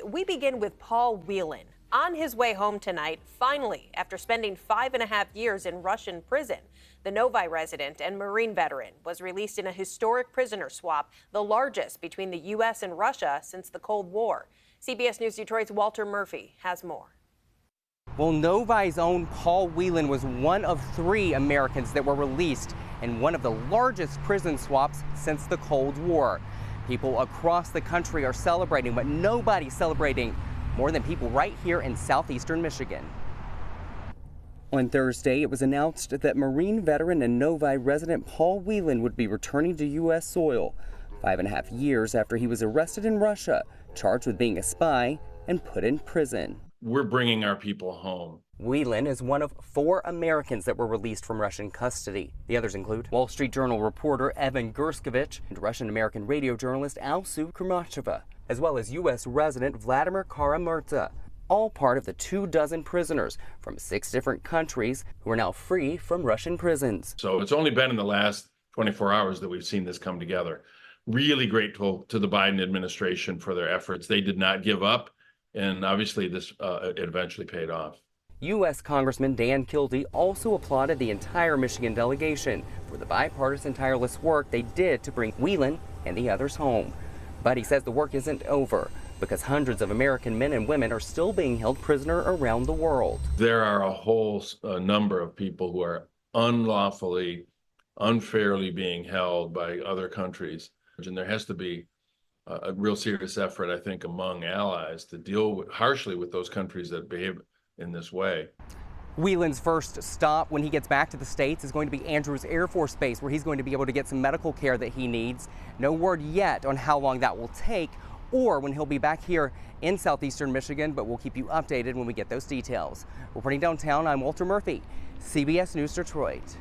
We begin with Paul Whelan. On his way home tonight, finally, after spending 5.5 years in Russian prison, the Novi resident and Marine veteran was released in a historic prisoner swap, the largest between the U.S. and Russia since the Cold War. CBS News Detroit's Walter Murphy has more. Well, Novi's own Paul Whelan was one of 3 Americans that were released in one of the largest prison swaps since the Cold War. People across the country are celebrating, but nobody's celebrating more than people right here in southeastern Michigan. On Thursday, it was announced that Marine veteran and Novi resident Paul Whelan would be returning to U.S. soil 5.5 years after he was arrested in Russia, charged with being a spy, and put in prison. We're bringing our people home. Whelan is one of 4 Americans that were released from Russian custody. The others include Wall Street Journal reporter Evan Gerskovich and Russian-American radio journalist Alsu Kurmacheva, as well as U.S. resident Vladimir Kara-Murza, all part of the 24 prisoners from 6 different countries who are now free from Russian prisons. So it's only been in the last 24 hours that we've seen this come together. Really grateful to the Biden administration for their efforts. They did not give up, and obviously this it eventually paid off. U.S. Congressman Dan Kildee also applauded the entire Michigan delegation for the bipartisan tireless work they did to bring Whelan and the others home. But he says the work isn't over because hundreds of American men and women are still being held prisoner around the world. There are a whole number of people who are unlawfully, unfairly being held by other countries. And there has to be a real serious effort, I think, among allies to deal harshly with those countries that behave in this way. Whelan's first stop when he gets back to the States is going to be Andrews Air Force Base, where he's going to be able to get some medical care that he needs. No word yet on how long that will take or when he'll be back here in southeastern Michigan, but we'll keep you updated when we get those details. Reporting downtown, I'm Walter Murphy, CBS News Detroit.